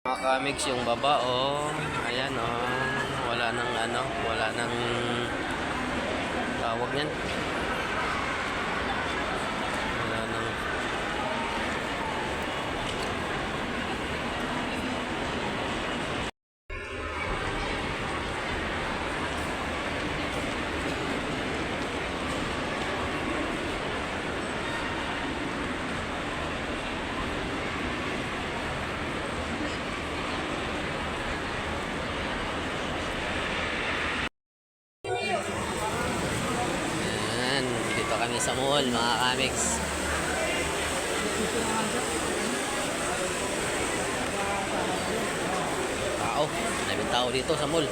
Mga kamix yung baba, oh. Ayan, oh. Wala nang wala nang tawag niyan. Wala nang Ayan, dito kami sa mall, mga kamix. Tao, daming tao dito sa mall.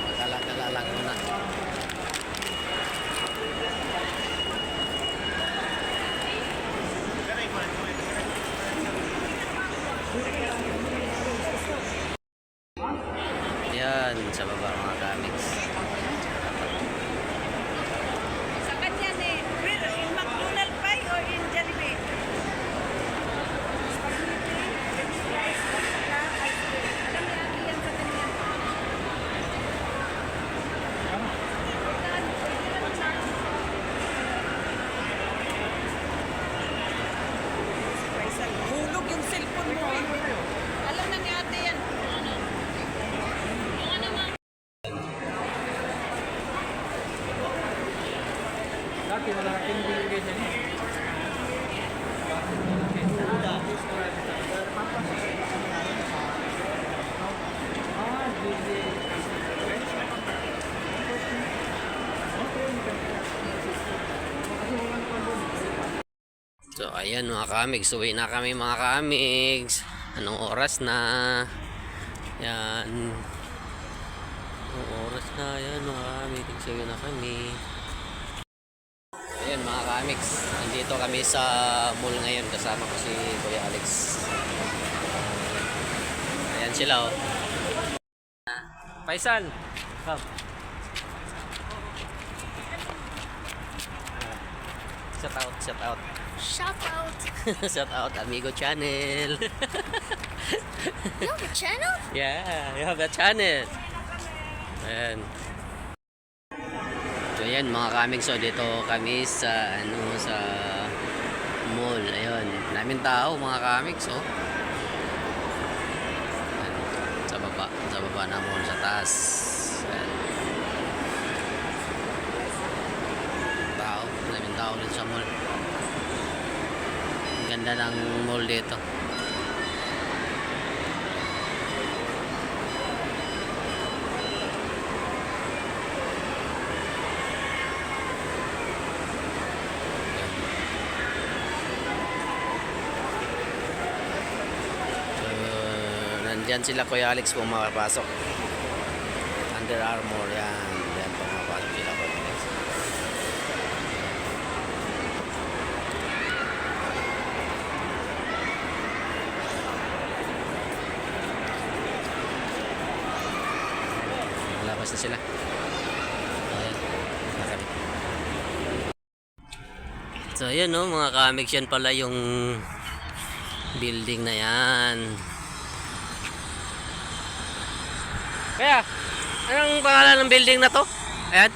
Magkala-kala lang muna. Yan, sa baba mga kamix. Sa kanya ni, in McDonald's pie or in Jollibee? Spaghetti, French fries, pasta, ice cream. Alam niya, iyan sa kanya. Hulog yung cellphone mo. Alam na ni ate yan. Dati wala aking binigay dyan eh. So ayan mga kamix, uwi na kami mga kamix. Anong oras na? Yan. Anong oras na? Yan mga kamix, uwi na kami. Ayan mga kamix, nandito kami sa mall ngayon. Kasama ko si Kuya Alex. Ayan sila, oh. Faisal, come. Shout out, shout out. Shout out. Shout out Amigo Channel. You have a channel? Yeah, you have a channel. Ayan. So ayan mga kaming, so dito kami sa sa mall. Ayun, daming tao mga kaming, so. Ayan, sa baba na mall, sa taas. Ayan. Daming tao dito sa mall. Ganda ng mall dito. Nandyan sila Kuya Alex kung makapasok. Under Armour, yan. Yan kung makapasok sila Kuya Alex. Malabas na sila. Ayan. Nakabit. So ayan, no, mga kamix, yan pala yung building na yan. Kaya, anong pangalan ng building na to? Ayan.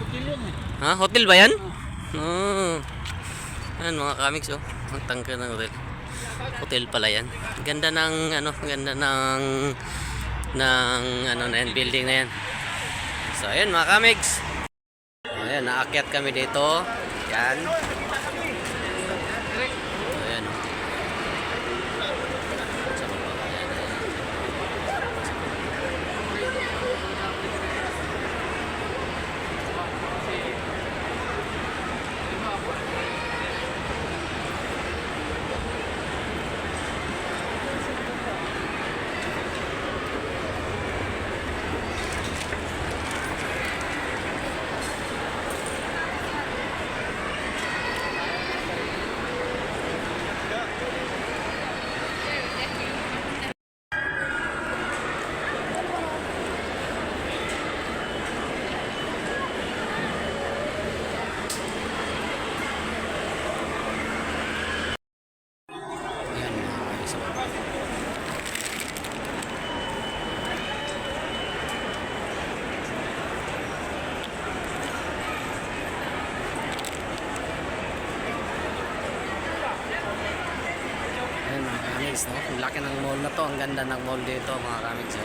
Hotel yan eh. Ha? Hotel ba yan? Oo. Ayan mga kamix, oh. Ang tangka ng hotel. Hotel pala yan. Ganda ng ganda ng na yan, building na yan. So ayan mga kamix. Ayan, naakyat kami dito. Yan. Ayan. Sa baba. Ayan, ayan. kamigs, no? Ang laki ng mall na to. Ang ganda ng mall dito, mga kamigs. Oh.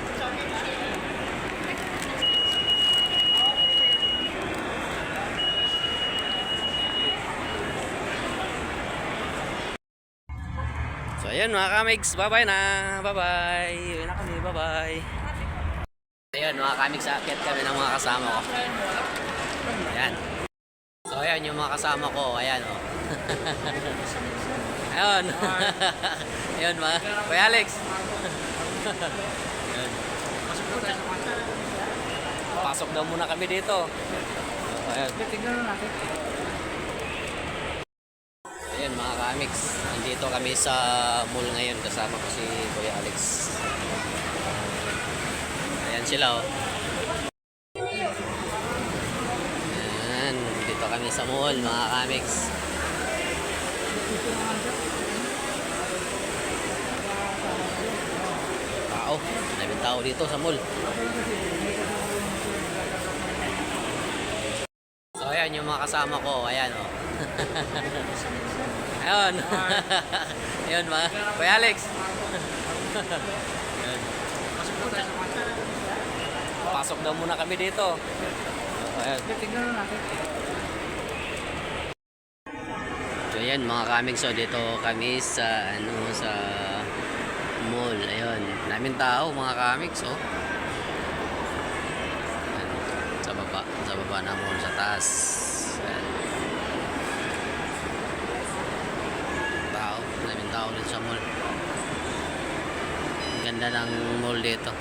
So ayun mga kamigs, bye-bye na. Bye-bye. Uwi na kami, bye-bye. Ayun mga kamigs, akit kami ng mga kasama ko. Ayan. So ayan yung mga kasama ko, ayan oh. Ayun. Ayun mga, Kuya Alex. Ayun. Pasok daw muna kami dito. Ayun. Tingnan na natin. Ayun mga kamigs, nandito kami sa mall ngayon, kasama ko si Kuya Alex. Ayan sila oh. Ayan, dito kami sa mall mga kamigs. Tao, daming tao dito sa mall. So ayan yung mga kasama ko, ayan oh. Ayun. Ayun mga, Kuya Alex. Ayun. Pasok daw muna kami dito. Ayun. Tingnan na natin. So ayan mga kamigs, so dito kami sa sa mall. Ayun, daming tao mga kamigs oh. Ayan, sa baba na mall, sa taas. Ayan. Daming tao din sa mall. Ang ganda ng mall dito.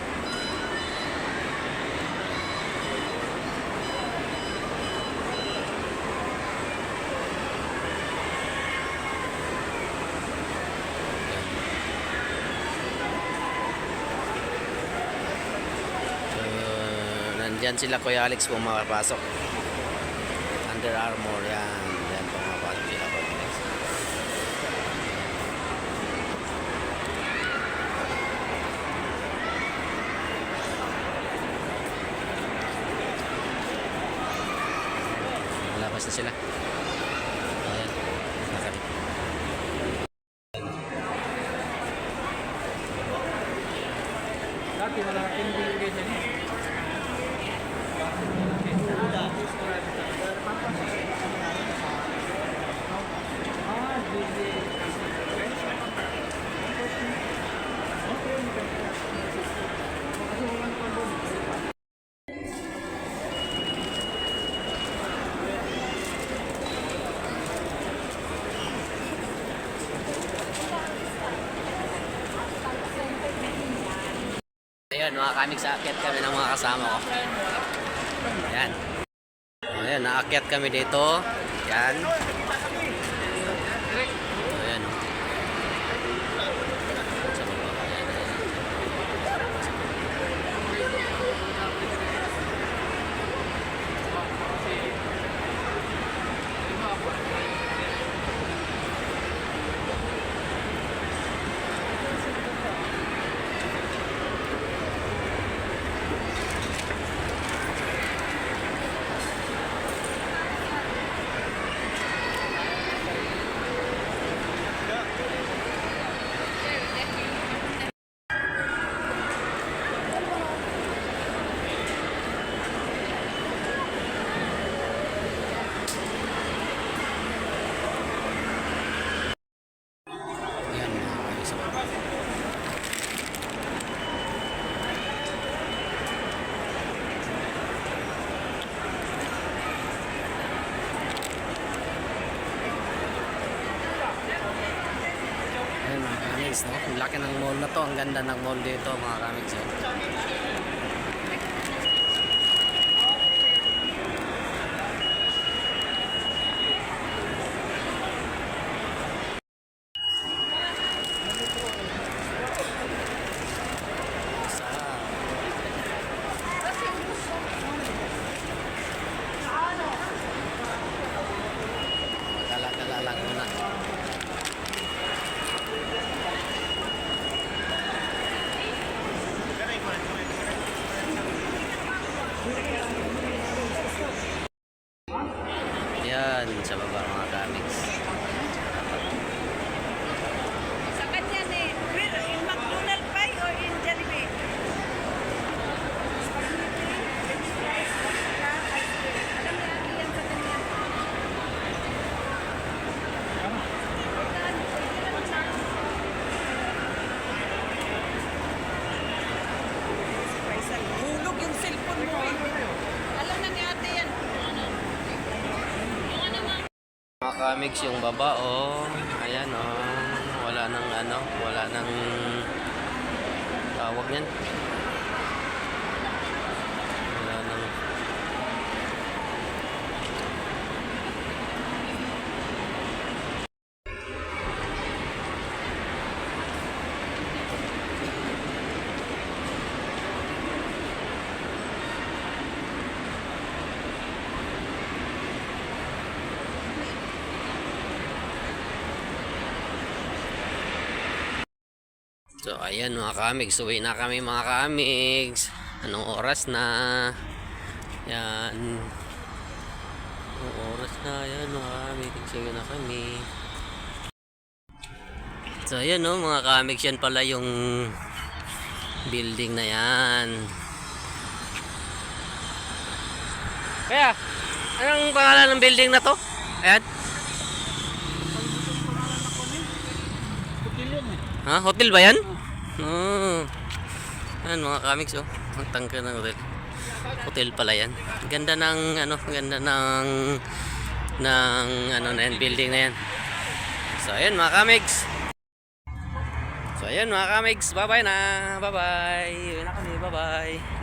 Nandyan sila Kuya Alex kung makapasok. Under Armour yan. Yan kung makapasok sila Kuya Alex. Malabas na sila. Ayan. Nakabit. Dati wala kang binigay dyan eh. Ayun mga kamigs, aakyat kami ng mga kasama ko. Ayan. Ayan, naakyat kami dito. Ayan. Ayan. Sa baba. Ayan. Ayan mga kamigs, sa baba. Ayan mga kamigs, no? Ang laki ng mall na to. Ang ganda ng mall dito mga kamigs. Oh. Dala-dala lang muna. kamigs yung baba, oh. Ayan, oh. Wala nang ano, wala nang tawag niyan. Wala nang So ayan mga kamigs, uwi na kami mga kamigs. Anong oras na? Yan. Anong oras na? Yan mga kamigs, uwi na kami. So ayan no mga kamigs, yan pala yung building na yan. Kaya, anong pangalan ng building na to? Ayan. Ha? Hotel ba yan? Oo. Ayan mga kamigs oh. Ang tangka ng hotel. Hotel pala yan. Ganda ng ano, ganda ng ano na yan, building na yan. So ayan mga kamigs. So ayan mga kamigs, bye bye na. Bye bye. Uwi na kami, bye bye.